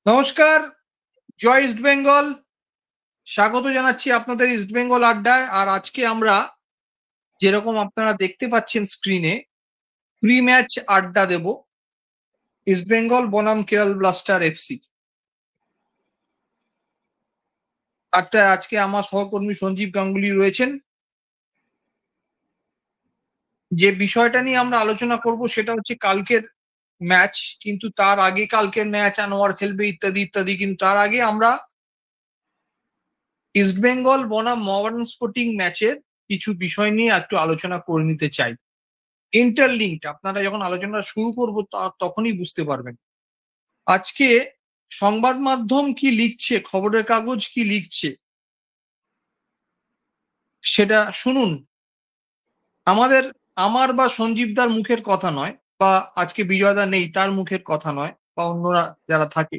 নমস্কার, জয় ইস্ট বেঙ্গল। স্বাগত জানাচ্ছি আপনাদের ইস্ট বেঙ্গল আড্ডায়। আর আজকে আমরা যেরকম আপনারা দেখতে পাচ্ছেন স্ক্রিনে প্রি ম্যাচ আড্ডা দেব ইস্ট বেঙ্গল বনাম কেরল ব্লাস্টার এফসি। আড্ডায় আজকে আমার সহকর্মী সঞ্জীব গাঙ্গুলি রয়েছেন। যে বিষয়টা নিয়ে আমরা আলোচনা করব সেটা হচ্ছে কালকের ম্যাচ, কিন্তু তার আগে কালকের ম্যাচ আনোয়ার খেলবে ইত্যাদি ইত্যাদি, কিন্তু তার আগে আমরা ইস্ট বেঙ্গল বনাম মোহামেডান স্পোর্টিং ম্যাচের কিছু বিষয় নিয়ে একটু আলোচনা করে নিতে চাই। ইন্টারলিঙ্কড, আপনারা যখন আলোচনা শুরু করবো তখনই বুঝতে পারবেন। আজকে সংবাদ মাধ্যম কি লিখছে, খবরের কাগজ কি লিখছে সেটা শুনুন। আমাদের আমার বা সঞ্জীবদার মুখের কথা নয়, বা আজকে বিজয়দা নেই তার মুখের কথা নয়, বা অন্যরা যারা থাকে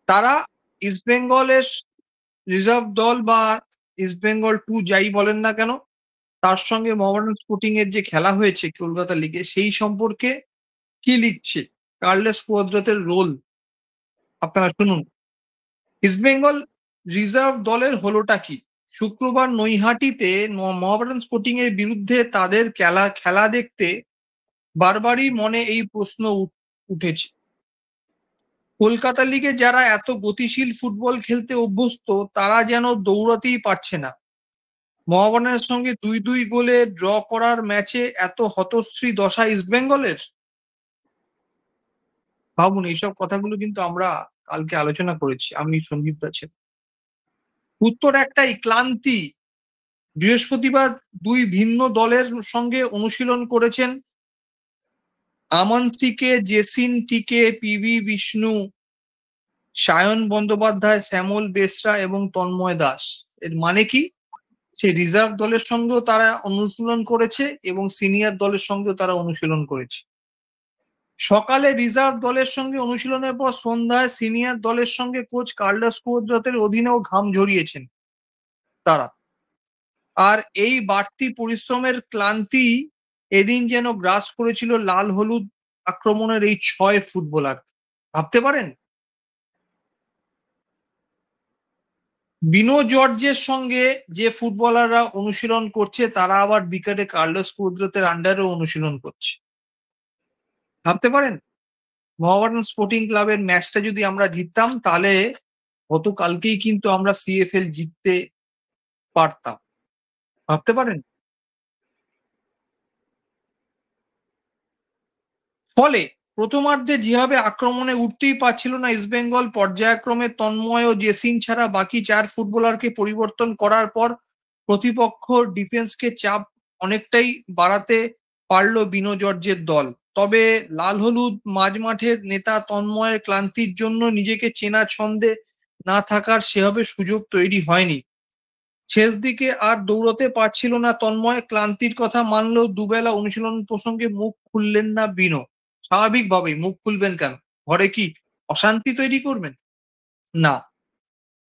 তারা ইস্ট বেঙ্গলের রিজার্ভ দল বা ইস্ট বেঙ্গল টু যাই বলেন না কেন, তার সঙ্গে মোহামেডান স্পোর্টিং এর যে খেলা হয়েছে কলকাতা লিগে সেই সম্পর্কে কি লিখছে। কার্লেস কুয়াদ্রাতের রোল আপনারা শুনুন। ইস্টবেঙ্গল রিজার্ভ দলের হলোটা কি? শুক্রবার নৈহাটিতে মোহামেডান স্পোর্টিং এর বিরুদ্ধে তাদের খেলা দেখতে বারবারই মনে এই প্রশ্ন উঠেছে। কলকাতা লিগে যারা এত গতিশীল ফুটবল খেলতে অভ্যস্ত তারা যেন দৌড়াতেই পারছে না। মোহামেডানের সঙ্গে ২-২ গোলে ড্র করার ম্যাচে এত হতশ্রী দশা ইস্টবেঙ্গলের। ভাবুন, এইসব কথাগুলো কিন্তু আমরা কালকে আলোচনা করেছি, আমি সঞ্জীব দাস। উত্তর একটাই, ক্লান্তি। বৃহস্পতিবার দুই ভিন্ন দলের সঙ্গে অনুশীলন করেছেন আমান টিকে, জেসিন টিকে, পিভি বিষ্ণু, সায়ন বন্দ্যোপাধ্যায়, শ্যামল বেসরা এবং তন্ময় দাস। এর মানে কি? সেই রিজার্ভ দলের সঙ্গেও তারা অনুশীলন করেছে এবং সিনিয়র দলের সঙ্গেও তারা অনুশীলন করেছে। সকালে রিজার্ভ দলের সঙ্গে অনুশীলনের পর সন্ধ্যায় সিনিয়র দলের সঙ্গে কোচ কার্লোস কুয়াদ্রাতের অধীনেও ঘাম ঝরিয়েছেন তারা। আর এই বাড়তি পরিশ্রমের ক্লান্তি এদিন যেন গ্রাস করেছিল লাল হলুদ আক্রমণের এই ৬ ফুটবলার। ভাবতে পারেন? বিনো জর্জের সঙ্গে যে ফুটবলাররা অনুশীলন করছে তারা আবার বিকেলে কার্লোস কুদরতের আন্ডারেও অনুশীলন করছে। ভাবতে পারেন? মোহামেডান স্পোর্টিং ক্লাবের ম্যাচটা যদি আমরা জিততাম তাহলে গতকালকেই কিন্তু আমরা সিএফএল জিততে পারতাম। ভাবতে পারেন? ফলে প্রথমার্ধে যেভাবে আক্রমণে উঠতেই পারছিল না ইস্টবেঙ্গল, পর্যায়ক্রমে তন্ময় ও জেসিন ছাড়া বাকি ৪ ফুটবলারকে পরিবর্তন করার পর প্রতিপক্ষ ডিফেন্সকে চাপ অনেকটাই বাড়াতে পারল বিনো জর্জের দল। তবে লাল হলুদ মাঝমাঠের নেতা তন্ময়ের ক্লান্তির জন্য নিজেকে চেনা ছন্দে না থাকার সেভাবে সুযোগ তৈরি হয়নি। শেষ দিকে আর দৌড়তে পারছিল না তন্ময়। ক্লান্তির কথা মানলেও দুবেলা অনুশীলন প্রসঙ্গে মুখ খুললেন না বিনো। স্বাভাবিকভাবেই মুখ খুলবেন কেন? ঘরে কি অশান্তি তৈরি করবেন? না,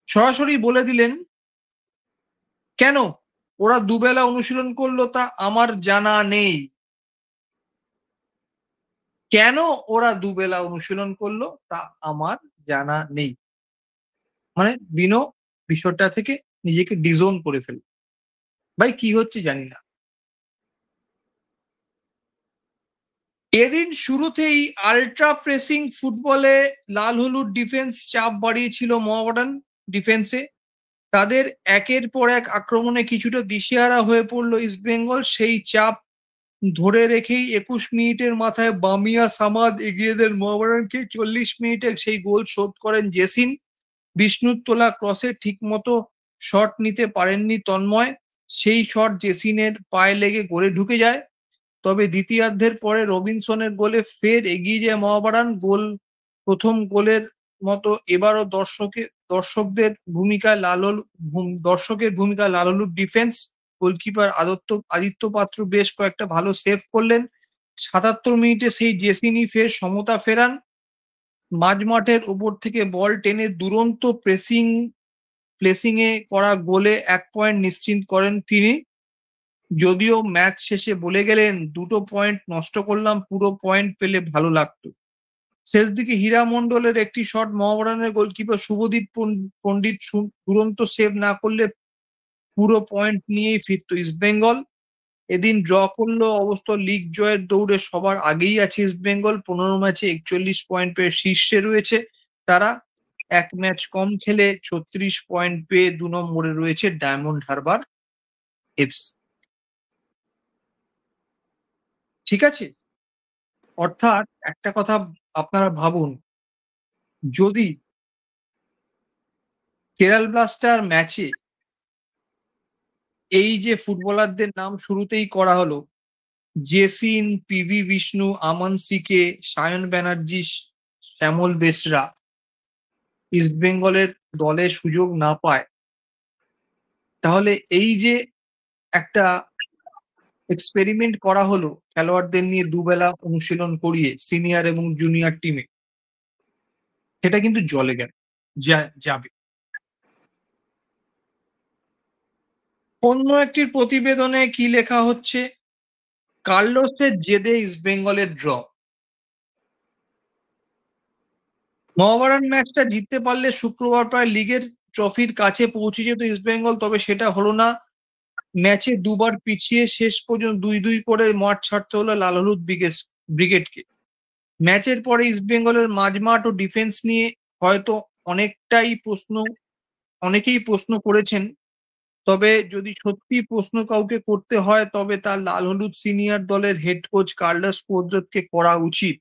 সরাসরি বলে দিলেন, কেন ওরা দুবেলা অনুশীলন করলো তা আমার জানা নেই। কেন ওরা দুবেলা অনুশীলন করলো তা আমার জানা নেই। মানে বিনো বিষয়টা থেকে নিজেকে ডিজোন করে ফেলল। ভাই কি হচ্ছে জানি না। এদিন শুরুতেই আল্ট্রা প্রেসিং ফুটবলে লাল হলুদ ডিফেন্স চাপ বাড়িয়েছিল মোহামেডান ডিফেন্সে। তাদের একের পর এক আক্রমণে কিছুটা দিশেহারা হয়ে পড়ল ইস্টবেঙ্গল। সেই চাপ ধরে রেখেই ২১ মিনিটের মাথায় বামিয়া সামাদ এগিয়ে দেন মোহামেডানকে। ৪০ মিনিটে সেই গোল শোধ করেন জেসিন। বিষ্ণুর তোলা ক্রসে ঠিকমতো শট নিতে পারেননি তন্ময়। সেই শট জেসিনের পায়ে লেগে গোলে ঢুকে যায়। তবে দ্বিতীয়ার্ধের পরে রবিনসনের গোলে ফের এগিয়ে যায় মোহামেডান। প্রথম গোলের মতো এবারও দর্শকের ভূমিকায় লাল হলুদ ডিফেন্স। গোলকিপার আদিত্য পাত্র বেশ কয়েকটা ভালো সেভ করলেন। ৭৭ মিনিটে সেই জেসিনি ফের সমতা ফেরান। মাঝমাঠের ওপর থেকে বল টেনে দুরন্ত প্লেসিং এ করা গোলে ১ পয়েন্ট নিশ্চিত করেন তিনি। যদিও ম্যাচ শেষে বলে গেলেন, দুটো পয়েন্ট নষ্ট করলাম, পুরো পয়েন্ট পেলে ভালো লাগতো। শেষ দিকে হীরা মণ্ডলের একটি শট মোহামেডানের গোলকিপার শুভদীপ পণ্ডিত দুরন্ত সেভ না করলে পুরো পয়েন্ট নিয়েই ফিরত ইস্টবেঙ্গল। এদিন ড্র করলো, অবশ্য লিগ জয়ের দৌড়ে সবার আগেই আছে ইস্টবেঙ্গল। 15 ম্যাচে 41 পয়েন্ট পেয়ে শীর্ষে রয়েছে তারা। এক ম্যাচ কম খেলে 36 পয়েন্ট পেয়ে 2 নম্বরে রয়েছে ডায়মন্ড হারবার এফসি। ঠিক আছে, অর্থাৎ একটা কথা আপনারা ভাবুন, যদি কেরাল ব্লাস্টার ম্যাচে এই যে ফুটবলারদের নাম শুরুতেই করা হলো, জেসিন, পিভি বিষ্ণু, আমান সিকে, সায়ন ব্যানার্জি, শ্যামল বেসরা ইস্টবেঙ্গলের দলে সুযোগ না পায়, তাহলে এই যে একটা এক্সপেরিমেন্ট করা হলো খেলোয়াড়দের নিয়ে দুবেলা অনুশীলন করিয়ে সিনিয়র এবং জুনিয়র টিমে, সেটা কিন্তু জলে যাবে। অন্য একটি প্রতিবেদনে কি লেখা হচ্ছে, কার্লোসের জেদে ইস্টবেঙ্গলের ড্র। মোহামেডান ম্যাচটা জিততে পারলে শুক্রবার প্রায় লিগের ট্রফির কাছে পৌঁছে যেত ইস্টবেঙ্গল, তবে সেটা হলো না। ম্যাচে দুবার পিছিয়ে শেষ পর্যন্ত 2-2 করে মাঠ ছাড়তে হলো লাল হলুদ ব্রিগেডকে। ম্যাচের পরে ইস্টবেঙ্গলের মাঝমাঠ ও ডিফেন্স নিয়ে হয়তো অনেকেই প্রশ্ন করেছেন, তবে যদি সত্যি প্রশ্ন কাউকে করতে হয় তবে তার লাল হলুদ সিনিয়র দলের হেড কোচ কার্লোস কুয়াদ্রাতোকে করা উচিত।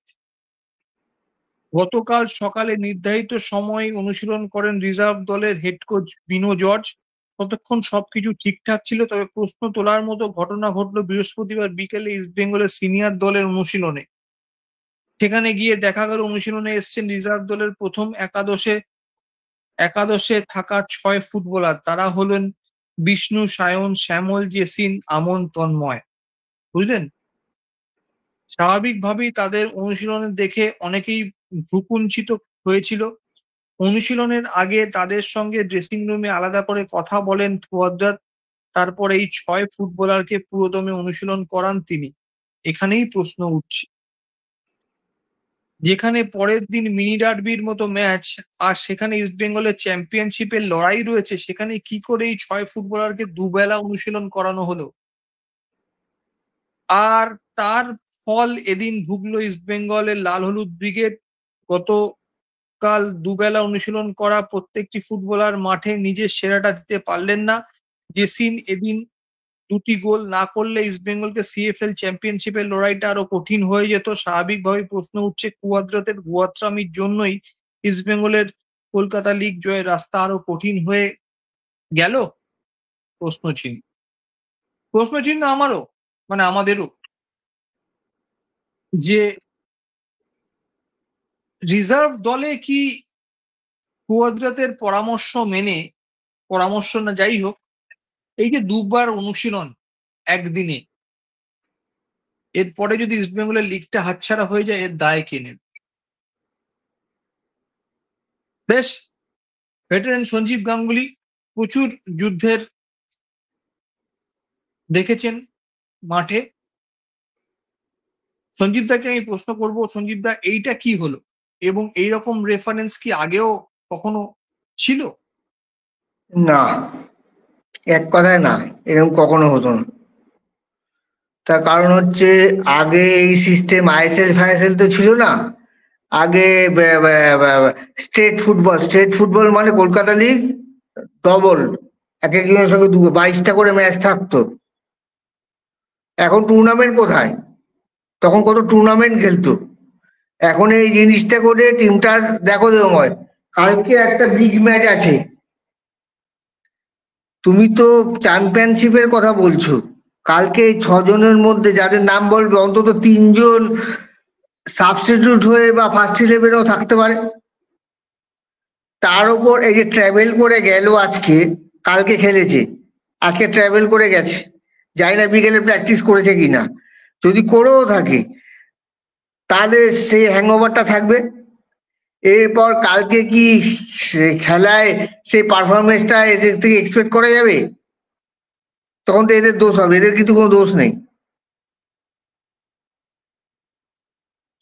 গতকাল সকালে নির্ধারিত সময়ে অনুশীলন করেন রিজার্ভ দলের হেড কোচ বিনো জর্জ। ততক্ষণ সবকিছু ঠিকঠাক ছিল, তবে প্রশ্ন তোলার মতো ঘটনা ঘটলো বৃহস্পতিবার বিকেলে ইস্টবেঙ্গলের সিনিয়র দলের অনুশীলনে। সেখানে গিয়ে দেখা গেল অনুশীলনে এসছেন রিজার্ভ দলের প্রথম একাদশে থাকা 6 ফুটবলার। তারা হলেন বিষ্ণু, সায়ন, শ্যামল, জেসিন, আমন, তন্ময়। বুঝলেন? স্বাভাবিকভাবেই তাদের অনুশীলনে দেখে অনেকেই ভ্রূকুঞ্চিত হয়েছিল। অনুশীলনের আগে তাদের সঙ্গে ড্রেসিং রুমে আলাদা করে কথা বলেন কুয়াদ্রাত। তারপর এই 6 ফুটবলারকে পুরোদমে অনুশীলন করান তিনি। এখানেই প্রশ্ন উঠছে, যেখানে পরের দিন মিনি ডার্বির মতো ম্যাচ আর সেখানে ইস্টবেঙ্গলের চ্যাম্পিয়নশিপের লড়াই রয়েছে, সেখানে কি করে এই 6 ফুটবলারকে দুবেলা অনুশীলন করানো হলো? আর তার ফল এদিন ভুগলো ইস্টবেঙ্গলের লাল হলুদ ব্রিগেড। গতকাল দুবেলা অনুশীলন করা প্রত্যেকটি ফুটবলার মাঠে নিজের সেরাটা দিতে পারলেন না। জেসিন এদিন 2টি গোল না করলে ইস্টবেঙ্গলকে সিএফএল চ্যাম্পিয়নশিপের লড়াইটা আরো কঠিন হয়ে যেত। স্বাভাবিকভাবেই প্রশ্ন উঠছে, কুয়াদ্রাতের গোয়াত্রামির জন্যই ইস্টবেঙ্গলের কলকাতা লিগ জয়ের রাস্তা আরো কঠিন হয়ে গেল? প্রশ্নচিহ্ন। প্রশ্নচিহ্ন আমারও, মানে আমাদেরও, যে রিজার্ভ দলে কি কুয়াদ্রাতের পরামর্শ না যাই হোক, এই যে দুবার অনুশীলন একদিনে, এরপরে যদি ইস্টবেঙ্গলের লিগটা হাতছাড়া হয়ে যায়, এর দায় কে নেবে? বেশ, ভেটারেন সঞ্জীব গাঙ্গুলি প্রচুর যুদ্ধের দেখেছেন মাঠে। সঞ্জীব দাকে আমি প্রশ্ন করব, সঞ্জীব দা এইটা কি হলো এবং এইরকম রেফারেন্স কি আগেও কখনো ছিল? না, এক কথায় না, এরকম কখনো হতো না। তার কারণ হচ্ছে, আগে এই সিস্টেম আইএসএল ফাইএসএল তো ছিল না। আগে স্টেট ফুটবল মানে কলকাতা লিগ ডবল, এক একজনের সঙ্গে 22টা করে ম্যাচ থাকতো। এখন টুর্নামেন্ট কোথায়? তখন কত টুর্নামেন্ট খেলতো। এখন এই জিনিসটা করে টিমটার দেখো দেময়, কালকে একটা বিগ ম্যাচ আছে। তুমি তো চ্যাম্পিয়নশিপের কথা বলছো, কালকে এই 6 জনের মধ্যে যাদের নাম বলবে অন্তত 3 জন সাবস্টিটিউট হয়ে বা ফার্স্ট ইলেভেনেও থাকতে পারে। তার উপর এই যে ট্রাভেল করে গেল, কালকে খেলেছে, আজকে ট্রাভেল করে গেছে, জানি না বিকেলে প্র্যাকটিস করেছে কিনা। যদি করেও থাকে তাহলে সেই হ্যাংওভারটা থাকবে। এরপর কালকে কি খেলায় সেই পারফরমেন্সটা এদের থেকে এক্সপেক্ট করা যাবে? তখন তো এদের দোষ হবে, এদের কিন্তু কোনো দোষ নেই,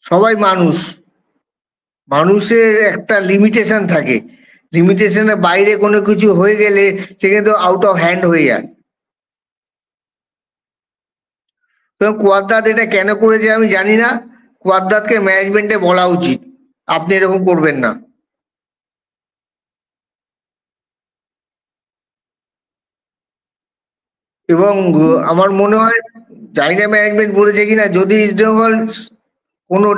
সবাই মানুষ। মানুষের একটা লিমিটেশন থাকে, লিমিটেশনের বাইরে কোনো কিছু হয়ে গেলে সে কিন্তু আউট অফ হ্যান্ড হয়ে যায়। তো কোয়াদ্রাত এটা কেন করেছে আমি জানি না, কোয়াদ্রাতকে ম্যানেজমেন্টে বলা উচিত আপনি এরকম করবেন না। এবং আমার মনে হয়, জানি না ম্যানেজমেন্ট বলেছে কিনা, যদি ইস্টবেঙ্গল কোনো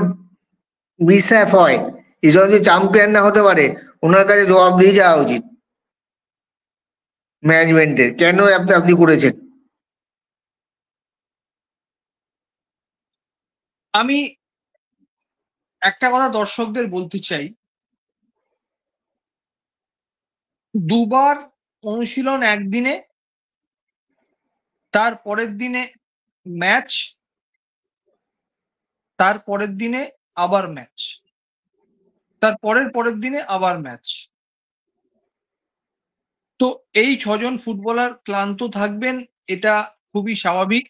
মিসহ্যাপ হয়, ইস্টবেঙ্গল যদি চ্যাম্পিয়ন না হতে পারে, ওনার কাছে জবাব দিয়ে যাওয়া উচিত ম্যানেজমেন্টের, কেন আপনি আপনি করেছেন। আমি একটা কথা দর্শকদের বলতে চাই, দুবার অনুশীলন একদিনে, তার পরের দিনে ম্যাচ, তার পরের দিনে আবার ম্যাচ, তার পরের দিনে আবার ম্যাচ। তো এই 6 জন ফুটবলার ক্লান্ত থাকবেন, এটা খুবই স্বাভাবিক।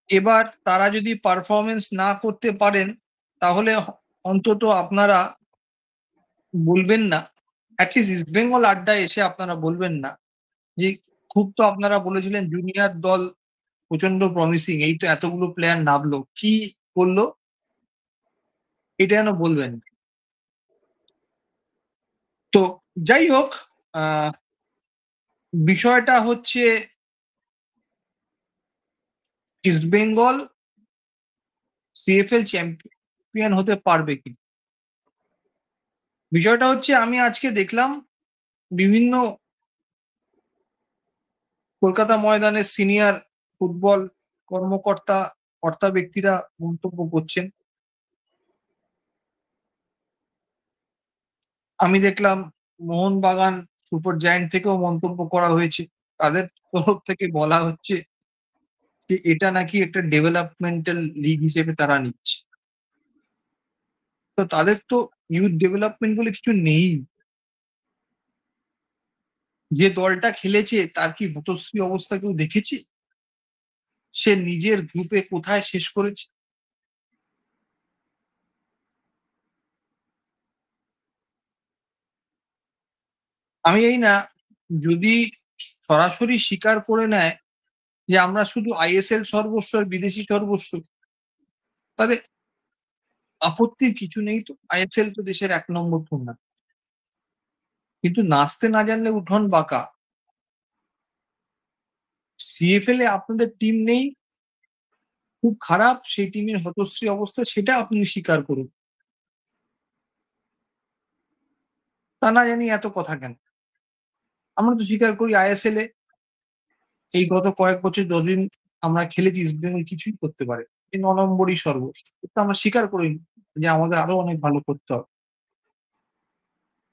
এবার তারা যদি পারফরমেন্স না করতে পারেন, তাহলে অন্তত আপনারা বলবেন না, অ্যাটলিস্ট ইস্টবেঙ্গল আড্ডায় এসে আপনারা বলবেন না যে খুব তো আপনারা বলেছিলেন জুনিয়র দল প্রচন্ড প্রমিসিং, এই তো এতগুলো প্লেয়ার নামলো, কি করলো, এটা যেন বলবেন। তো যাই হোক, বিষয়টা হচ্ছে ইস্টবেঙ্গল সিএফএল চ্যাম্পিয়ন হতে পারবে কি। বিষয়টা হচ্ছে, আমি আজকে দেখলাম বিভিন্ন কলকাতা ময়দানের সিনিয়র ফুটবল কর্তা ব্যক্তিরা মন্তব্য করছেন। আমি দেখলাম মোহনবাগান সুপার জায়ান্ট থেকেও মন্তব্য করা হয়েছে, তাদের তরফ থেকে বলা হচ্ছে যে এটা নাকি একটা ডেভেলপমেন্টাল লিগ হিসেবে তারা নিচ্ছে। তো তাদের তো ইউথ ডেভেলপমেন্ট বলে কিছু নেই। যে দলটা খেলেছে তার কি হতশ্রী অবস্থা কেউ দেখেছে? সে নিজের গ্রুপে কোথায় শেষ করেছে? আমি এই না, যদি সরাসরি স্বীকার করে নেয় যে আমরা শুধু আইএসএল সর্বস্ব আর বিদেশি সর্বস্ব, তাহলে আপত্তির কিছু নেই। তো আইএসএল তো দেশের 1 নম্বর টুর্নামেন্ট, কিন্তু নাচতে না জানলে উঠোন বাঁকা। সিএফএল এ আপনাদের টিম নেই, খুব খারাপ, সেই টিমের হতশ্রী অবস্থা, সেটা আপনি স্বীকার করুন। তা না জানি এত কথা কেন? আমরা তো স্বীকার করি আইএসএল এ এই গত কয়েক বছর যতদিন আমরা খেলেছি ইস্টবেঙ্গল কিছুই করতে পারে, এই 9 নম্বরই সর্বোচ্চ। কিন্তু আমরা স্বীকার করি যে আমাদের আরো অনেক ভালো করতে হবে।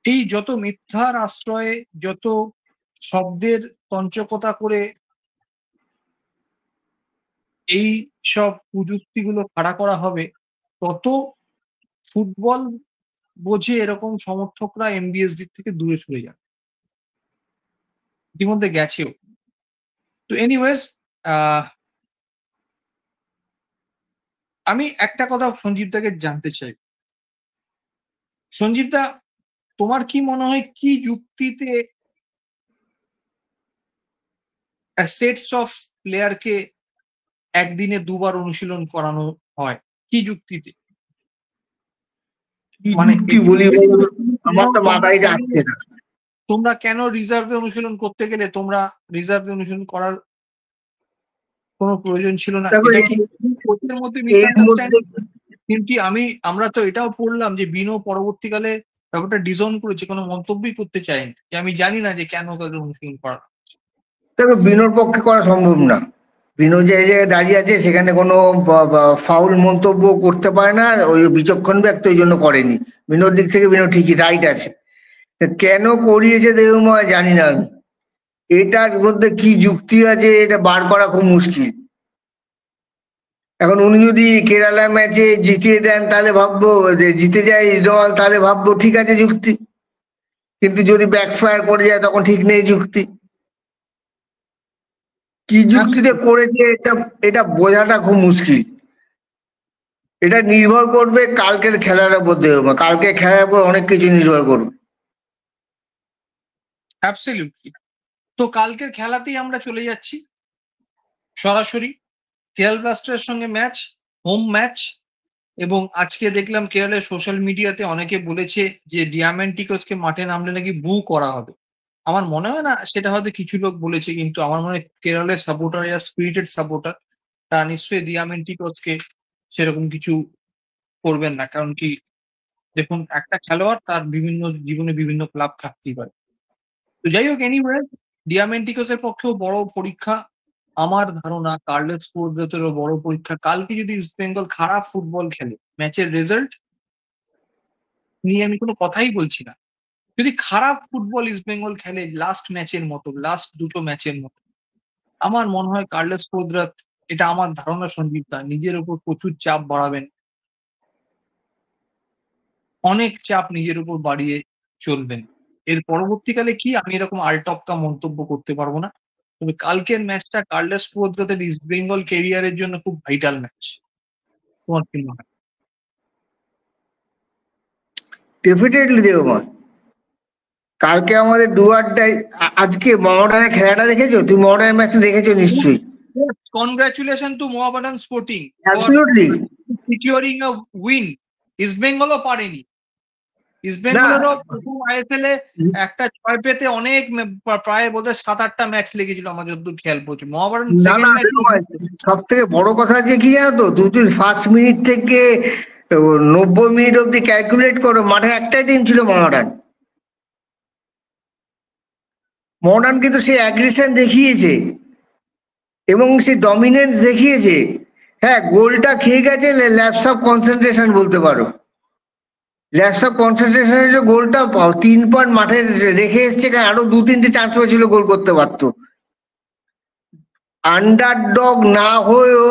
এই যত মিথ্যার আশ্রয়ে, যত শব্দের তঞ্চকতা করে এই সব কুযুক্তিগুলো খাড়া করা হবে, তত ফুটবল বোঝে এরকম সমর্থকরা এমবিএসডি থেকে দূরে সরে যাবে। ইতিমধ্যে গেছেও। তো এনিওয়েজ, আমি একটা কথা সঞ্জীব দাকে জানতে চাই। সঞ্জীব দা, তোমার কি মনে হয় কি যুক্তিতে সেটস অফ প্লেয়ারকে একদিনে দুবার অনুশীলন করানো হয়? কি যুক্তিতে? কি মানে যুক্তি বলি আমার তো মাথায় যাচ্ছে না। তোমরা কেন রিজার্ভে অনুশীলন করতে গেলে তোমরা রিজার্ভে অনুশীলন করার কোনো প্রয়োজন ছিল না? দেখো, এটা কি কোচের মধ্যে এর মধ্যে মিসআন্ডারস্ট্যান্ডিং? কিন্তু আমরা তো এটাও পড়লাম যে বিনো পরবর্তীকালে ব্যাপারটা ডিসঅন করেছে, কোনো মন্তব্যই করতে চায়নি, যে আমি জানি না যে কেন তাদের অনুশীলন করা। দেখো, বিনোর পক্ষে করা সম্ভব না। বিনো যে জায়গায় দাঁড়িয়ে আছে সেখানে কোনো ফাউল মন্তব্য করতে পারে না, ওই বিচক্ষণ ব্যক্তি ওই জন্য করেনি। বিনোর দিক থেকে বিনো ঠিকই রাইট আছে। কেন করিয়েছে দেবময় জানি না আমি, এটার মধ্যে কি যুক্তি আছে এটা বার করা খুব মুশকিল। এখন উনি যদি কেরালা ম্যাচে জিতিয়ে দেন তাহলে ভাববো, যে জিতে যায় ইস্টবেঙ্গল তাহলে ভাববো ঠিক আছে যুক্তি, কিন্তু যদি ব্যাকফায়ার করে যায় তখন ঠিক নেই যুক্তি। কি যুক্তিতে করেছে এটা এটা বোঝাটা খুব মুশকিল। এটা নির্ভর করবে কালকের খেলার উপর, কালকে খেলার উপর অনেক কিছু নির্ভর করবে। অ্যাবসলিউটলি। তো কালকের খেলাতেই আমরা চলে যাচ্ছি সরাসরি। কেরল ব্লাস্টারের সঙ্গে ম্যাচ, হোম ম্যাচ। এবং আজকে দেখলাম কেরলের সোশ্যাল মিডিয়াতে অনেকে বলেছে যে ডিয়ামেন্টিকোসকে মাঠে নামলে নাকি বু করা হবে। আমার মনে হয় না সেটা হয়তো কিছু লোক বলেছে, কিন্তু আমার মনে হয় কেরলের সাপোর্টার या স্পিরিটেড সাপোর্টার তারা নিশ্চয়ই ডিয়ামেন্টিকোসকে সেরকম কিছু করবেন না। কারণ কি, দেখুন, একটা খেলোয়াড় তার বিভিন্ন জীবনে বিভিন্ন ক্লাব থাকতেই পারে। তো যাই হোক, এনিওয়ে, ডিয়ামেন্টিকোসের পক্ষেও বড় পরীক্ষা। আমার ধারণা কার্লোস পুরোহিতেরও বড় পরীক্ষা। কালকে যদি ইস্ট বেঙ্গল খারাপ ফুটবল খেলে, ম্যাচের রেজাল্ট নিয়ে আমি কোনো কথাই বলছি না, যদি খারাপ ফুটবল ইস্ট বেঙ্গল খেলে লাস্ট ম্যাচের মতো, লাস্ট দুটো ম্যাচের মতো, আমার মনে হয় কার্লোস পুরোহিত, এটা আমার ধারণা সঞ্জীব দা, নিজের উপর প্রচুর চাপ বাড়াবেন। অনেক চাপ নিজের উপর বাড়িয়ে চলবেন। এর পরবর্তীকালে কি, আমি এরকম আলটপকা মন্তব্য করতে পারবো না। তবে কালকের ম্যাচটা কার্লোস পুরোহিতের ইস্ট বেঙ্গল ক্যারিয়ারের জন্য খুব ভাইটাল ম্যাচ। তোমার কি মনে হয়? ডেফিনেটলি দেবময়, কালকে আমাদের ডুয়ারটাই। আজকে মোহামেডানের খেলাটা দেখেছো? তুমি মোহামেডানের ম্যাচটা দেখেছো নিশ্চয়ই। Congratulation to Mohammedan Sporting for absolutely. Securing a win. East বেঙ্গলও পারেনি। ইস্ট না বেঙ্গলেরও প্রথম আইএসএল এ একটা জয় পেতে অনেক প্রায় বোধহয় ৭-৮টা ম্যাচ লেগেছিল আমার যতদূর খেয়াল পড়ছে। মোহামেডান না সেকেন্ড না ম্যাচ। সব থেকে বড় কথা যে কি জানো তো, তুমি ফার্স্ট মিনিট থেকে 90 মিনিট অব্দি ক্যালকুলেট করো, মাঠে একটাই টিম ছিল, মোহামেডান। মোহামেডান কিন্তু সে অ্যাগ্রেশন দেখিয়েছে এবং সে ডমিনেন্স দেখিয়েছে। হ্যাঁ, গোলটা খেয়ে গেছে ল্যাপস অফ কনসেন্ট্রেশন বলতে পারো। ল্যাপস অফ কনসেন্ট্রেশনের যে গোলটা 3 পয়েন্ট মাঠে রেখে এসছে, আরো 2-3টে চান্স হয়েছিল গোল করতে পারতো। আন্ডারডগ না হয়েও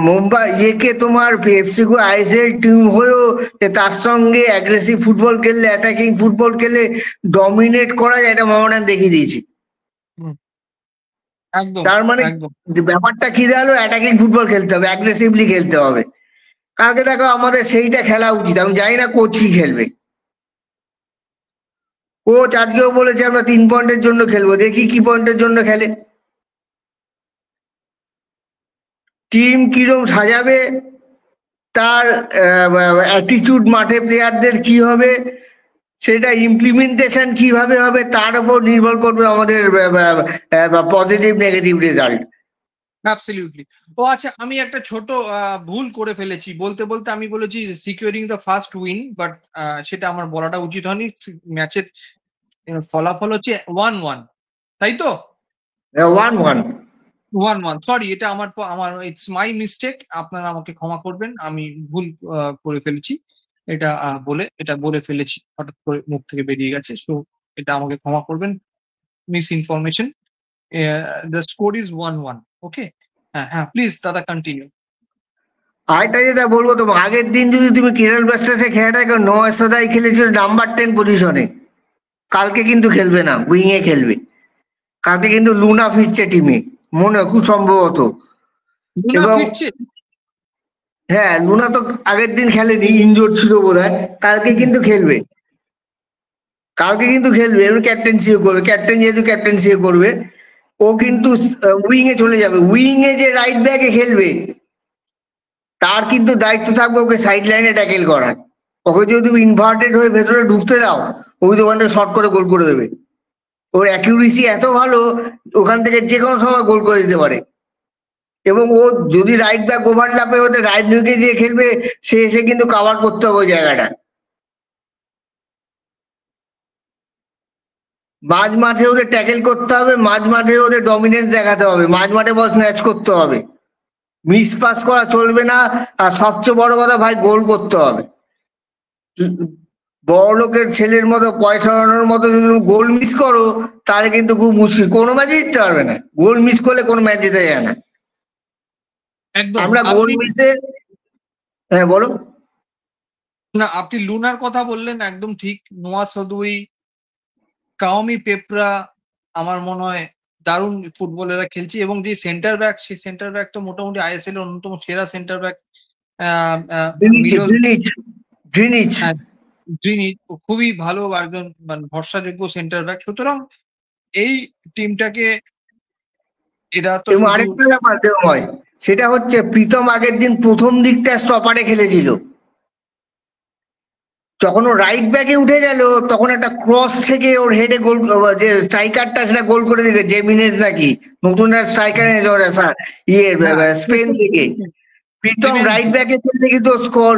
মুম্বাই ইয়েকে তোমার এফসি গো আইএসএল টিম হয়েও তার সঙ্গে অ্যাগ্রেসিভ ফুটবল খেললে, অ্যাটাকিং ফুটবল খেলে ডমিনেট করা যায়, এটা মোহামেডান দেখিয়ে দিয়েছে। একদম তার মানে একদম। ব্যাপারটা কি দাঁড়ালো, অ্যাটাকিং ফুটবল খেলতে হবে, অ্যাগ্রেসিভলি খেলতে হবে। কালকে দেখো আমাদের সেইটা খেলা উচিত। আমি জানি না কোচ কি খেলবে। কোচ আজকেও বলেছে আমরা 3 পয়েন্টের জন্য খেলবো, দেখি কি পয়েন্টের জন্য খেলে, টিম কিরম সাজাবে, তার অ্যাটিটিউড মাঠে প্লেয়ারদের কি হবে, সেটা ইমপ্লিমেন্টেশন কিভাবে হবে, তার উপর নির্ভর করবে আমাদের পজিটিভ নেগেটিভ রেজাল্ট। অ্যাবসলিউটলি। ও আচ্ছা, আমি একটা ছোট ভুল করে ফেলেছি। বলতে বলতে আমি বলেছি securing the first win, but সেটা আমার বলাটা উচিত হয়নি। ম্যাচের ফলাফল হচ্ছে 1-1, তাই তো? 1-1। 1-1, সরি, এটা আমার ইটস মাই মিস্টেক। আপনারা আমাকে ক্ষমা করবেন, আমি ভুল করে ফেলেছি। এটা বলে ফেলেছি, হঠাৎ করে মুখ থেকে বেরিয়ে গেছে। সো এটা আমাকে ক্ষমা করবেন, miss information. The score is 1-1। ওকে, হ্যাঁ হ্যাঁ, প্লিজ দাদা কন্টিনিউ। আরেকটা যেটা বলবো, তোমার আগের দিন যদি তুমি কেরল ব্লাস্টার্সে খেলাটা দেখো, নয় সদাই খেলেছিল নাম্বার 10 পজিশনে। কালকে কিন্তু খেলবে না, উইং এ খেলবে। কালকে কিন্তু লুনা ফিরছে টিমে, মনে হয় খুব সম্ভবত। লুনা এবং ফিরছে? হ্যাঁ, লুনা তো আগের দিন খেলেনি, ইনজোর ছিল বোধহয়। কালকে কিন্তু খেলবে, কালকে কিন্তু খেলবে এবং ক্যাপ্টেন্সিও করবে। ক্যাপ্টেন যেহেতু ক্যাপ্টেন্সিও করবে, ও কিন্তু উইং এ চলে যাবে। উইং এ যে রাইট ব্যাকে খেলবে, তার কিন্তু দায়িত্ব থাকবে ওকে সাইড লাইনে ট্যাকেল করার। ওকে যদি তুমি ইনভার্টেড হয়ে ভেতরে ঢুকতে দাও, ওই তো ওখান থেকে শর্ট করে গোল করে দেবে। ওর অ্যাকিউরেসি এত ভালো, ওখান থেকে যে কোনো সময় গোল করে দিতে পারে। এবং ও যদি রাইট ব্যাক ওভারল্যাপে ওদের রাইট উইকে দিয়ে খেলবে, সে এসে কিন্তু কাভার করতে হবে ওই জায়গাটা। মাঝ মাঠে ওদের ট্যাকেল করতে হবে, মাঝ মাঠে ওদের ডমিনেন্স দেখাতে হবে, মাঝ মাঠে বল স্ন্যাচ করতে হবে, মিস পাস করা চলবে না। আর সবচেয়ে বড় কথা ভাই, গোল করতে হবে। বড় লোকের ছেলের মতো, পয়সা ওড়ানোর মতো যদি তুমি গোল মিস করো, তাহলে কিন্তু খুব মুশকিল, কোনো ম্যাচে জিততে পারবে না। গোল মিস করলে কোনো ম্যাচ জিতে যায় না। একদম। আমরা গোল মিসে, হ্যাঁ বলো। না, আপনি লুনার কথা বললেন, একদম ঠিক। নোয়া সদুই, কাওমি পেপরা, আমার মনে হয় দারুণ ফুটবল এরা খেলছে। এবং যে সেন্টার ব্যাক, সেই সেন্টার ব্যাক তো মোটামুটি আইএসএল এর অন্যতম সেরা centre back middle Greenwich Greenwich খুবই ভালো একজন মানে ভরসাযোগ্য সেন্টার ব্যাক। সুতরাং এই টিমটাকে এরা তো এবং শুধু আরেকটা ব্যাপার হয় সেটা হচ্ছে প্রীতম আগের দিন প্রথম দিকটা স্টপারে খেলেছিল, যখন ও রাইট ব্যাকে উঠে গেল তখন একটা ক্রস থেকে ওর হেডে গোল, যে স্ট্রাইকারটা সেটা গোল করে দিয়েছে, জেমিনেজ নাকি নতুন স্ট্রাইকার স্যার স্পেন থেকে। প্রীতম রাইট ব্যাকে খেলতে কিন্তু স্কোর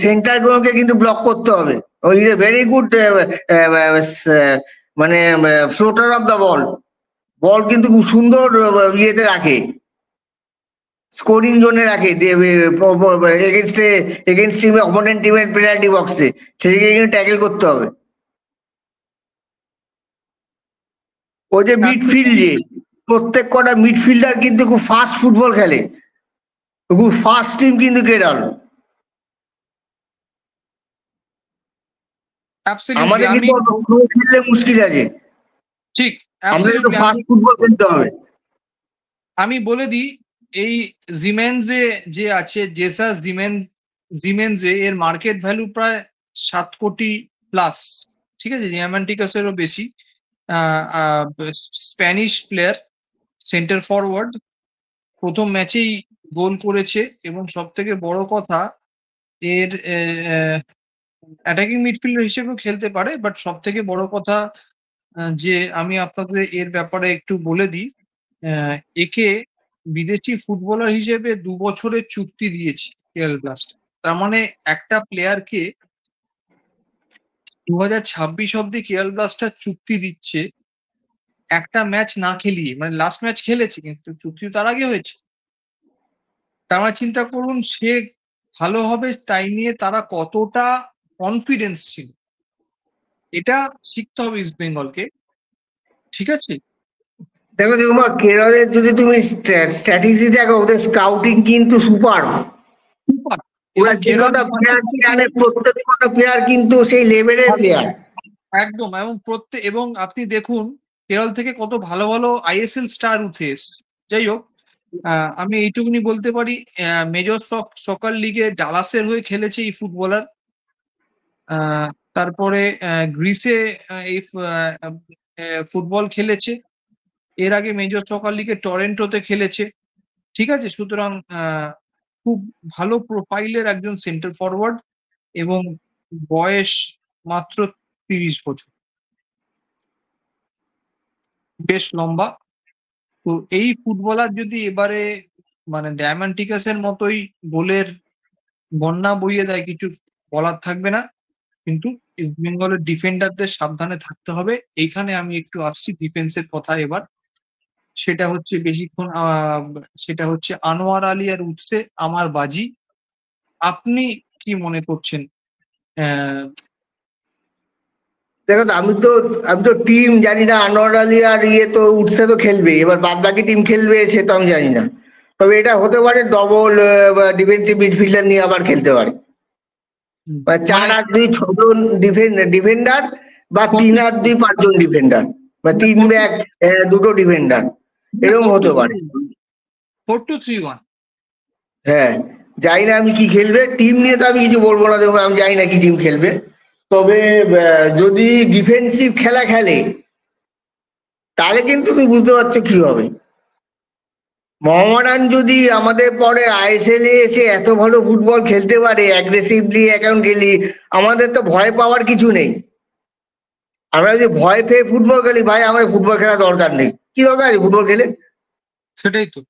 সেন্টার গুলোকে কিন্তু ব্লক করতে হবে। ও ইজ এ ভেরি গুড মানে ফ্লোটার অফ দ্য বল, বল কিন্তু খুব সুন্দর ইয়েতে রাখে, স্কোরিং জোনে রাখে, এগেনস্ট টিমে অপোনেন্ট টিমের পেনাল্টি বক্সে, সেটাকে কিন্তু ট্যাকেল করতে হবে। ও যে মিডফিল্ডে প্রত্যেক কটা মিডফিল্ডার কিন্তু খুব ফাস্ট ফুটবল খেলে, খুব ফাস্ট টিম কিন্তু কেরল। আমাদের কিন্তু খেললে মুশকিল আছে, ঠিক আমাদের একটু ফাস্ট ফুটবল খেলতে হবে। আমি বলে দিই, এই জিমেনজে যে আছে জেসাস জিমেনজে এর মার্কেট ভ্যালু প্রায় 7 কোটি প্লাস, ঠিক আছে, ডিয়ামান্টিকাসেরও বেশি। স্প্যানিশ প্লেয়ার, সেন্টার ফরওয়ার্ড, প্রথম ম্যাচেই গোল করেছে এবং সব থেকে বড় কথা এর অ্যাটাকিং মিডফিল্ডার হিসেবেও খেলতে পারে। বাট সব থেকে বড় কথা যে আমি আপনাদের এর ব্যাপারে একটু বলে দিই, একে বিদেশি ফুটবলার হিসেবে 2 বছরের চুক্তি দিয়েছে কেরল ব্লাস্ট। তার মানে একটা প্লেয়ারকে 2026 অব্দি কেরল ব্লাস্টার চুক্তি দিচ্ছে একটা ম্যাচ না খেলিয়ে, মানে লাস্ট ম্যাচ খেলেছে কিন্তু চুক্তি তার আগে হয়েছে। তার মানে চিন্তা করুন সে ভালো হবে তাই নিয়ে তারা কতটা কনফিডেন্স ছিল, এটা শিখতে হবে ইস্ট বেঙ্গলকে, ঠিক আছে। দেখো তোমার কেরলের যদি তুমি স্ট্র্যাটেজি দেখো, ওদের স্কাউটিং কিন্তু সুপার। ওরা যে কটা প্লেয়ার জানে প্রত্যেক কটা প্লেয়ার কিন্তু সেই লেভেলের প্লেয়ার একদম। এবং আপনি দেখুন কেরল থেকে কত ভালো ভালো আইএসএল স্টার উঠে এসছে। যাই হোক, আমি এইটুকুনি বলতে পারি, মেজর সকার লিগে ডালাসের হয়ে খেলেছে এই ফুটবলার। তারপরে গ্রিসে এই ফুটবল খেলেছে, এর আগে মেজর সকার লিগে টরেন্টোতে খেলেছে, ঠিক আছে। সুতরাং খুব ভালো প্রোফাইলের একজন সেন্টার ফরওয়ার্ড এবং বয়স মাত্র 30 বছর, বেশ লম্বা। তো এই ফুটবলার যদি এবারে মানে ডায়ামান্টিকাসের মতোই গোলের বন্যা বইয়ে দেয়, কিছু বলার থাকবে না। কিন্তু ইস্ট বেঙ্গলের ডিফেন্ডারদের সাবধানে থাকতে হবে। এইখানে আমি একটু আসছি ডিফেন্সের কথা এবার। সেটা হচ্ছে বেশিক্ষণ সেটা হচ্ছে আনোয়ার আলী আর উঠছে আমার বাজি। আপনি কি মনে করছেন? দেখো আমি তো টিম জানি না, আনোয়ার আলী আর ইয়ে তো উঠছে তো খেলবে, এবার বাদ বাকি টিম খেলবে সে তো আমি জানি না। তবে এটা হতে পারে ডবল ডিফেন্সিভ মিডফিল্ডার নিয়ে আবার খেলতে পারে, 4-8-2 6জন ডিফেন্ডার বা 3-8-2 5জন ডিফেন্ডার বা 3 ব্যাক 2টো ডিফেন্ডার, এরকম হতে পারে। 4-2-3-1। হ্যাঁ, জানি না আমি কি খেলবে, টিম নিয়ে তো আমি কিছু বলবো না, দেখুন আমি জানি না কি টিম খেলবে। তবে যদি ডিফেন্সিভ খেলা খেলে তাহলে কিন্তু তুমি বুঝতে পারছো কি হবে। মোহামেডান যদি আমাদের পরে আইএসএল এ এসে এত ভালো ফুটবল খেলতে পারে অ্যাগ্রেসিভলি অ্যাকাউন্টেলি, আমাদের তো ভয় পাওয়ার কিছু নেই। আমরা যদি ভয় পেয়ে ফুটবল খেলি ভাই, আমাদের ফুটবল খেলা দরকার নেই, কি দরকার আছে ফুটবল খেলে? সেটাই তো,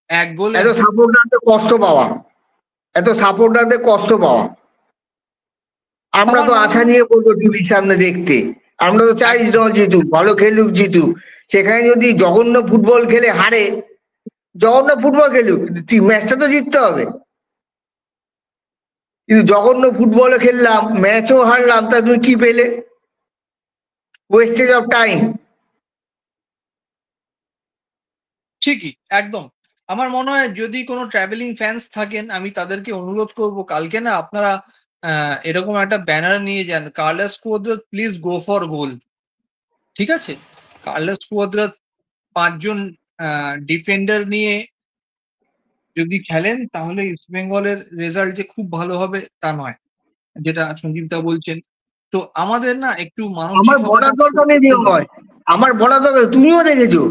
এক গোল এত সাপোর্টারদের কষ্ট পাওয়া, এত সাপোর্টারদের কষ্ট পাওয়া। আমরা তো আশা নিয়ে বলবো টিভির সামনে দেখতে, আমরা তো চাই দল জিতুক, ভালো খেলুক জিতুক। সেখানে যদি জঘন্য ফুটবল খেলে হারে, জঘন্য ফুটবল খেলুক, ম্যাচটা তো জিততে হবে। কিন্তু জঘন্য ফুটবলে খেললাম, ম্যাচও হারলাম, তা তুমি কি পেলে? Wastage of time. ঠিকই, একদম। আমার মনে হয় যদি কোনো ট্রাভেলিং ফ্যান্স থাকেন, আমি তাদেরকে অনুরোধ করব কালকে না আপনারা এরকম একটা ব্যানার নিয়ে যান, Carlos Cuadrat please go for goal, ঠিক আছে। কার্লোস কুয়াদ্রাত 5 জন ডিফেন্ডার নিয়ে যদি খেলেন তাহলে ইস্ট বেঙ্গলের রেজাল্ট যে খুব ভালো হবে তা নয়, যেটা সঞ্জীবদা বলছেন। তো আমাদের না একটু আমার মানসিকতাটা বলার দরকার নেই নিয়ময়, আমার বলার দরকার, তুমিও দেখেছো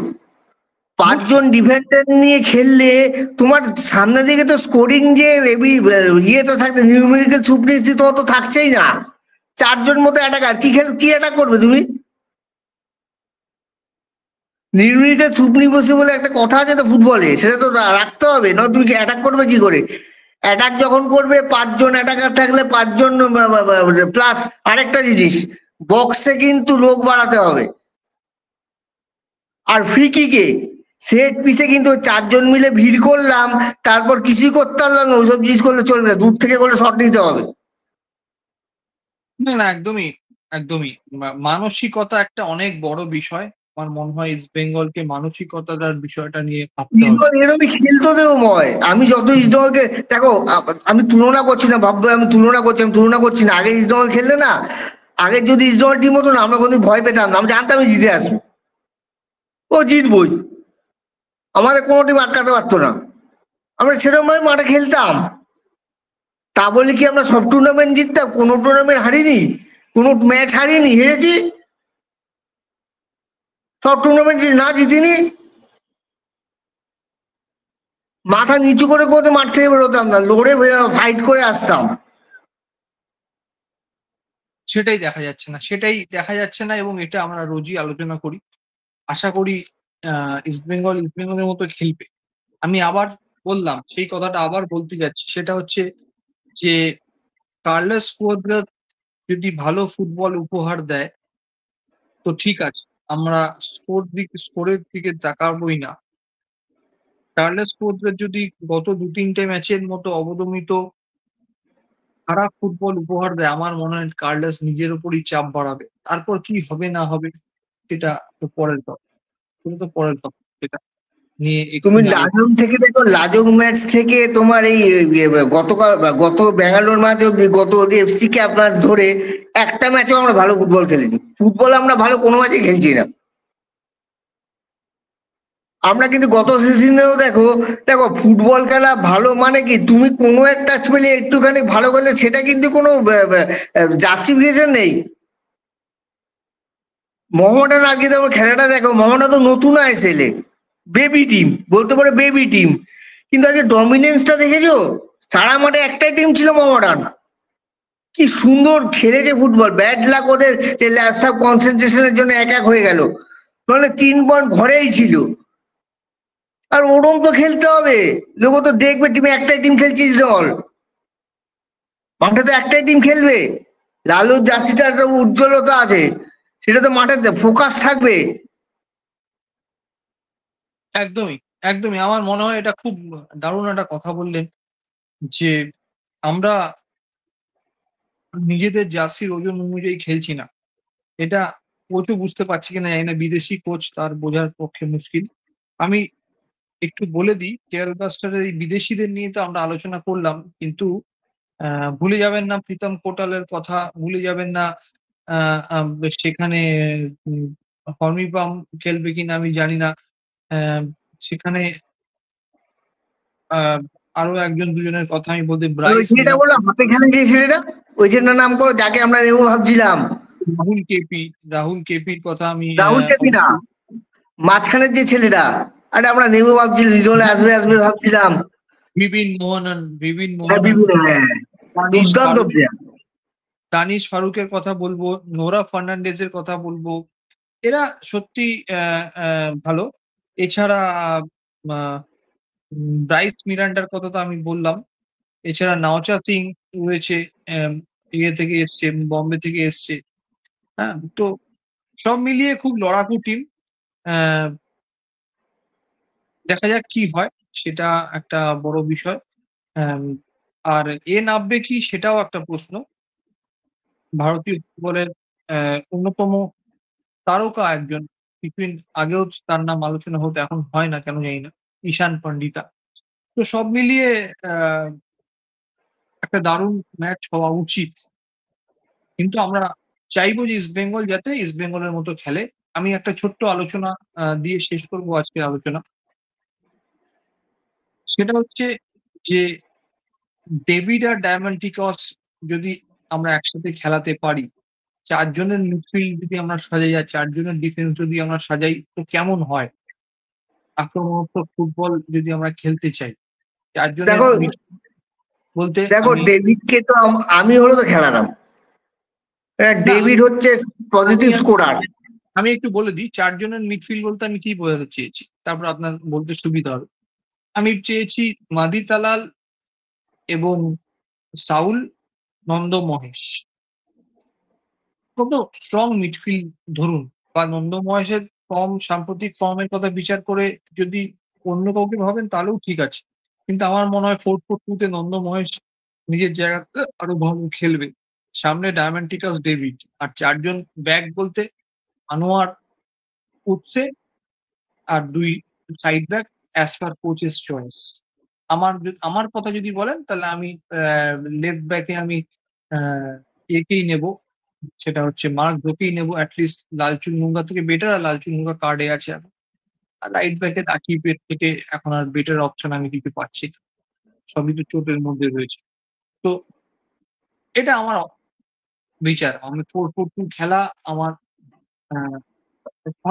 পাঁচজন অবশ্যই। ডিফেন্ডার নিয়ে খেললে তোমার সামনে দিকে তো স্কোরিং যে ইয়ে তো থাকতে নিউমেরিক্যাল সুপ্রিমেসি তো অত থাকছেই না। চারজন মতো অ্যাটাকার কি অ্যাটাক করবে তুমি? নিউমেরিক্যাল সুপ্রিমেসি বলে একটা কথা আছে তো ফুটবলে, সেটা তো রাখতে হবে, না তুমি কি অ্যাটাক করবে কি করে? অ্যাটাক যখন করবে পাঁচজন অ্যাটাকার থাকলে পাঁচজন প্লাস আরেকটা জিনিস, বক্সে কিন্তু লোক বাড়াতে হবে। আর ফ্রি কিকে সেট পিসে কিন্তু চারজন মিলে ভিড় করলাম, তারপর কিছুই করতে পারলাম না, ওইসব জিনিস করলে চলবে না, দূর থেকে করলে শট নিতে হবে। না, না, একদমই, একদমই। মানসিকতা একটা অনেক বড় বিষয়। আমার মনে হয় ইস্ট বেঙ্গলকে মানসিকতাটার বিষয়টা নিয়ে ভাবতে হবে। ইস্টবেঙ্গল এরকমই খেলতো দেবময়, আমি যত ইস্টবেঙ্গলকে দেখো, আমি তুলনা করছি না ভাববো, আমি তুলনা করছি, আমি তুলনা করছি না। আগে ইস্টবেঙ্গল খেললে না, আগে যদি ইস্টবেঙ্গল টিম হতো না, আমরা কোনোদিন ভয় পেতাম না, আমি জানতাম আমি জিতে আসবো, ও জিতবই, আমাদের কোনো টিম আটকাতে পারতো না। আমরা সেরকম ভাবে মাঠে খেলতাম। তা বলে কি আমরা সব টুর্নামেন্ট জিততাম? কোনো টুর্নামেন্ট হারিনি, কোনো ম্যাচ হারিনি, হেরেছি। সব টুর্নামেন্ট না জিতিনি, মাথা নিচু করে কোথাও মাঠ থেকে বেরোতাম না, লড়ে ফাইট করে আসতাম। সেটাই দেখা যাচ্ছে না, সেটাই দেখা যাচ্ছে না, এবং এটা আমরা রোজই আলোচনা করি। আশা করি ইস্টবেঙ্গলের মতো খেলবে। আমি আবার বললাম, সেই কথাটা আবার বলতে যাচ্ছি। সেটা হচ্ছে যে কার্লোস কুয়াদ্রাত যদি ভালো ফুটবল উপহার দেয় তো ঠিক আছে। আমরা স্কোরের দিকে তাকাবোই না। কার্লোস কুয়াদ্রাত যদি গত ২-৩টে ম্যাচের মতো অবদমিত খারাপ ফুটবল উপহার দেয়, আমার মনে হয় কার্লোস নিজের উপরই চাপ বাড়াবে। তারপর কি হবে না হবে সেটা তো পরের কথা। সেটা তো পরের কথা। সেটা নিয়ে তুমি এক্ষুনি লাজং থেকে দেখো, লাজং ম্যাচ থেকে তোমার এই গতকাল গত ব্যাঙ্গালোর ম্যাচ অব্দি, গত এফসি ক্যাপ ম্যাচ ধরে একটা ম্যাচেও আমরা ভালো ফুটবল খেলেছি। ফুটবল আমরা ভালো কোনো ম্যাচে খেলছি না। আমরা কিন্তু গত সিজনেও দেখো, দেখো ফুটবল খেলা ভালো মানে কি, তুমি কোনো একটা পেলে একটুখানি ভালো করলে সেটা কিন্তু কোনো জাস্টিফিকেশন নেই। মোহামেডান আজকে দেখো খেলাটা দেখো, মোহামেডান তো নতুন আইএসএলে, বেবি টিম বলতে পারে, বেবি টিম, কিন্তু আজকে ডমিনেন্সটা দেখেছো? সারা মাঠে একটাই টিম ছিল মোহামেডান, কি সুন্দর খেলেছে ফুটবল। ব্যাড লাক ওদের যে লাস্ট হাফ কনসেন্ট্রেশনের জন্য এক এক হয়ে গেল, নাহলে 3 পয়েন্ট ঘরেই ছিল। আর ওরম তো খেলতে হবে, লোক তো দেখবে টিমে একটাই টিম খেলছিস দল, মাঠে তো একটাই টিম খেলবে। লালুর জার্সিটার একটা উজ্জ্বলতা আছে, সেটা তো মাঠে ফোকাস থাকবে। একদমই, একদমই। আমার মনে হয় এটা খুব দারুণ একটা কথা বললেন যে আমরা নিজেদের জার্সির ওজন অনুযায়ী খেলছি না। এটা কোচও বুঝতে পারছে কিনা জানি না। বিদেশি কোচ, তার বোঝার পক্ষে মুশকিল। আমি একটু বলে দিই, কেয়ার বাস্টারের এই বিদেশিদের নিয়ে তো আমরা আলোচনা করলাম। কিন্তু ভুলে যাবেন না প্রীতম কোটালের কথা, ভুলে যাবেন না আ আম সেখানে উম হর্মিপাম খেলবে কিনা আমি জানি না। অ্যা সেখানে আ আরো ১ জন ২ জনের কথা আমি বলতে, আর ওই ব্রাইস ছেলেটা মিলার, বললাম হাতে খেলে যে ছেলেটা, ওই ছেলেটার নাম করো, যাকে আমরা নেবো ভাবছিলাম। রাহুল কেপি, রাহুল কেপির কথা আমি রাহুল চেপি না, অবশ্যই। মাঝখানের যে ছেলেটা, আরে আমরা নেবো ভাবছিলাম, রিজলে আসবে আসবে ভাবছিলাম। বিপিন হ্যাঁ, মোহনন, হ্যাঁ, দানিশ দুর্দান্ত ফারুক, প্লেয়ার। দানিশ ফারুকের কথা বলবো, নোরা ফার্নান্ডেজের কথা বলবো। এরা সত্যি ভালো। এছাড়া আ ব্রাইস মিরান্ডার কথা তো আমি বললাম। এছাড়া নাওচা সিং রয়েছে, ইয়ে থেকে এসছে, বম্বে থেকে এসছে। হ্যাঁ? তো সব মিলিয়ে খুব লড়াকু টিম। অ্যা দেখা যাক কি হয়, সেটা একটা বড় বিষয়। অ্যাম আর নামবে কি সেটাও একটা প্রশ্ন। ভারতীয় ফুটবলের অ্যা অন্যতম তারকা একজন, কিছুদিন আগেও তার নাম আলোচনা হতো, এখন হয় না কেন জানি না। ঈশান পন্ডিতা। তো সব মিলিয়ে অ্যা একটা দারুণ ম্যাচ হওয়া উচিত। কিন্তু আমরা চাইবো যে ইস্টবেঙ্গল যাতে ইস্টবেঙ্গলের মতো খেলে। আমি একটা ছোট্ট আলোচনা দিয়ে শেষ করব আজকের আলোচনা। সেটা হচ্ছে যে ডেভিড আর ডায়মন্টিকস যদি আমরা একসাথে খেলাতে পারি, 4 জনের মিডফিল্ড যদি আমরা সাজাই আর 4 জনের ডিফেন্স যদি আমরা সাজাই, তো কেমন হয়? আক্রমণাত্মক ফুটবল যদি আমরা খেলতে চাই, 4 জনের দেখো বলতে দেখো আমি ডেভিডকে তো আমি হলো তো খেলালাম। না ডেভিড হচ্ছে পজিটিভ আমি স্কোরার। আমি একটু বলে দিই 4 জনের মিডফিল্ড বলতে আমি কি বোঝাতে চেয়েছি। তারপর আপনার বলতে সুবিধা হবে। আমি চেয়েছি মাদি তালাল এবং সাউল, নন্দ মহেশ। কত স্ট্রং মিডফিল্ড ধরুন, বা নন্দ মহেশের সাম্প্রতিক ফর্মের কথা বিচার করে যদি অন্য কাউকে ভাবেন তাহলেও ঠিক আছে। কিন্তু আমার মনে হয় 4-4-2 তে নন্দ মহেশ নিজের জায়গাতে আরো ভালো খেলবে। সামনে ডায়মন্টিকাস, ডেভিড আর 4 জন ব্যাক বলতে আনোয়ার, উৎসে আর 2 side back as per coaches choice. আমার কথা যদি বলেন তাহলে আমি লেফট ব্যাকে আমি আ একেই নেব। সেটা হচ্ছে মার্ক ব্রুকেই নেব। এট লিস্ট লালচুং মুঙ্গা থেকে বেটার, আর লালচুং মুঙ্গা কার্ডে আছে এখন। আর রাইট ব্যাকে আকিবের থেকে এখন আর বেটার অপশন আমি কিছু পাচ্ছি না। সবই তো চোটের মধ্যে রয়েছে। তো এটা আমার বিচার। আমি 4-4-2 খেলা আমার আ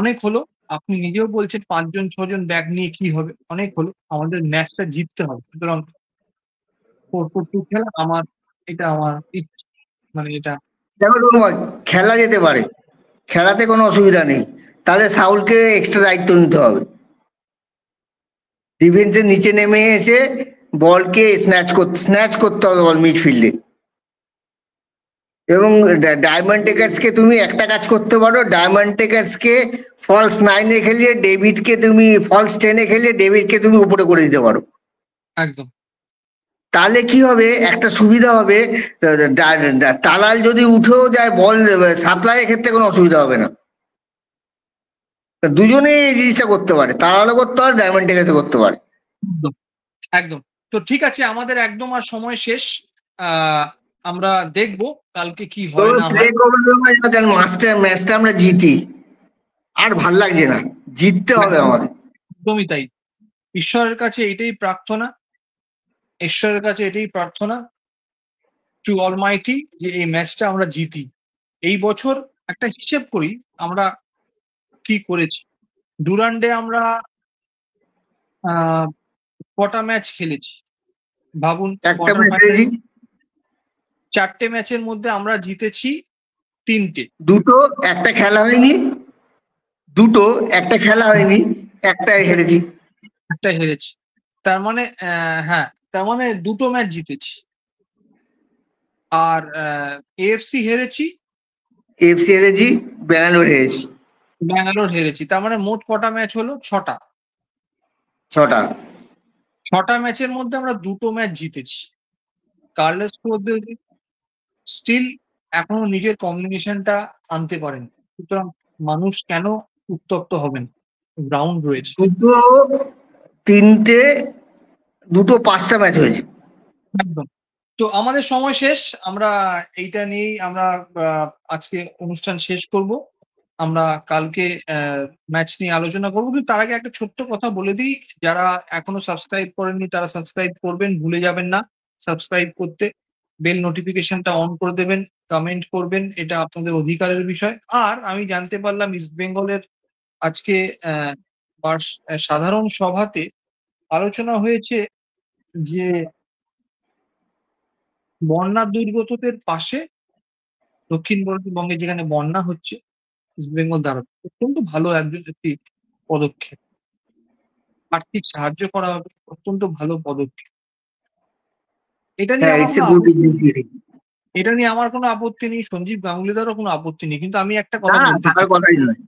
অনেক হলো। আপনি নিজেও বলছেন ৫ জন ৬ জন ব্যাক নিয়ে কি হবে? অনেক হলো। আমাদের ম্যাচটা জিততে হবে। সুতরাং 4-4-2 খেলা এটা আমার মানে এটা দেখো রোমান, খেলা যেতে পারে, খেলাতে কোনো অসুবিধা নেই। তাহলে সাউলকে এক্সট্রা দায়িত্ব নিতে হবে, ডিফেন্সের নিচে নেমে এসে বলকে স্ন্যাচ করতে হবে বল মিডফিল্ডে। এবং ডায়মন্ড টেকার্সকে তুমি একটা কাজ করতে পারো, ডায়মন্ড টেকার্সকে ফলস নাইনে খেলিয়ে ডেভিডকে তুমি ফলস টেনে খেলিয়ে ডেভিডকে তুমি উপরে করে দিতে পারো। একদম। তাহলে কি হবে, একটা সুবিধা হবে, তালাল যদি উঠেও যায় বল সাপ্লাইয়ের ক্ষেত্রে কোনো অসুবিধা হবে না। দুজনেই এই জিনিসটা করতে পারে, তালালও করতে পারে, ডায়মন্ড টেকার্সও করতে পারে। একদম, একদম। তো ঠিক আছে, আমাদের একদম আর সময় শেষ। আ আমরা দেখব কালকে কি তো হয় না প্লে হয়। করবে ম্যাচটা আমরা জিতি, আর ভাল লাগছে না, জিততে হবে একদম, আমাদের। একদমই তাই। ঈশ্বরের কাছে এটাই প্রার্থনা টু অলমাইটি যে এই ম্যাচটা আমরা জিতি। এই বছর একটা হিসেব করি আমরা কি করেছি। ডুরান্ডে আমরা আ কটা ম্যাচ খেলেছি? ভাবুন, একটা কোয়ার্টার ম্যাচ ফাইনাল হেরেছি, ৪ টে ম্যাচের মধ্যে আমরা জিতেছি ৩ টে। দুটো, একটা খেলা হয়নি, দুটো, একটা খেলা হয়নি, একটাই হেরেছি। একটা হেরেছি। তার মানে হ্যাঁ, তার মানে ২ টো ম্যাচ জিতেছি। আর AFC হেরেছি, এফসি হেরেছি, ব্যাঙ্গালোর হেরেছি। ব্যাঙ্গালোর হেরেছি। তার মানে মোট কটা ম্যাচ হলো? ৬ টা। ৬টা। ৬ টা ম্যাচের মধ্যে আমরা ২ টো ম্যাচ জিতেছি। কার্লোস পদ্ধতি স্টিল এখনো নিজের কম্বিনেশনটা আনতে পারেনি। সুতরাং মানুষ কেন উত্তপ্ত হবেন? গ্রাউন্ড রয়েছে। দুটো, তিনটে, দুটো ৫টা ম্যাচ হয়েছে। একদম। তো আমাদের সময় শেষ। আমরা এইটা নিয়েই আমরা আ আজকে অনুষ্ঠান শেষ করব। আমরা কালকে ম্যাচ নিয়ে আলোচনা করব। কিন্তু তার আগে একটা ছোট্ট কথা বলে দিই। যারা এখনো সাবস্ক্রাইব করেননি তারা সাবস্ক্রাইব করবেন। ভুলে যাবেন না সাবস্ক্রাইব করতে। বেল নোটিফিকেশনটা অন করে দেবেন। কমেন্ট করবেন। এটা আপনাদের অধিকারের বিষয়। আর আমি জানতে পারলাম ইস্ট বেঙ্গলের আজকে অ্যা সাধারণ সভাতে আলোচনা হয়েছে যে বন্যা দুর্গতদের পাশে দক্ষিণবঙ্গে যেখানে বন্যা হচ্ছে, ইস্ট বেঙ্গল দাঁড়াবে। অত্যন্ত ভালো একটি পদক্ষেপ। আর্থিক সাহায্য করা হবে। অত্যন্ত ভালো পদক্ষেপ। এটা নিয়ে হ্যাঁ, আমার ইটস এ কোনো গুড আপত্তি নেই। ইনিশিয়েটিভ। এটা নিয়ে আমার কোনো আপত্তি নেই। সঞ্জীব গাঙ্গুলিদারও কোনো আপত্তি নেই। কিন্তু আমি একটা না, কথা বলতে থাকার চাই। কথাই নয়।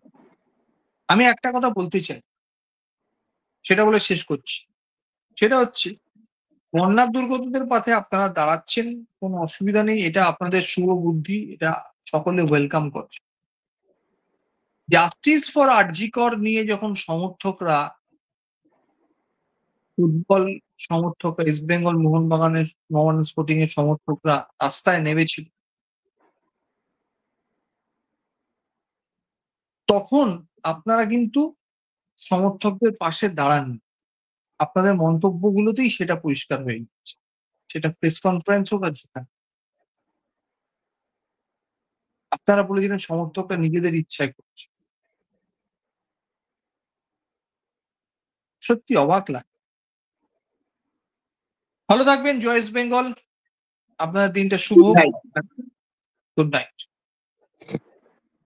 আমি একটা কথা বলতে চাই। সেটা বলে শেষ করছি। সেটা হচ্ছে বন্যা দুর্গতদের পাশে আপনারা দাঁড়াচ্ছেন, কোনো অসুবিধা নেই। এটা আপনাদের শুভবুদ্ধি। এটা সকলে ওয়েলকাম করছে। জাস্টিস ফর আরজি কর নিয়ে যখন সমর্থকরা, ফুটবল সমর্থকরা, ইস্ট বেঙ্গল মোহন স্পোর্টিং এর সমর্থকরা রাস্তায় নেমেছিল, তখন আপনারা কিন্তু সমর্থকদের পাশে দাঁড়াননি। আপনাদের মন্তব্যগুলোতেই সেটা পরিষ্কার হয়ে যাচ্ছে, সেটা প্রেস কনফারেন্স হোক আর যেখানে। আপনারা বলেছিলেন সমর্থকরা নিজেদের ইচ্ছায় করছে। সত্যি অবাক লাগে। ভালো থাকবেন, জয় ইস্ট বেঙ্গল। আপনার দিনটা শুভ। Right. Good night.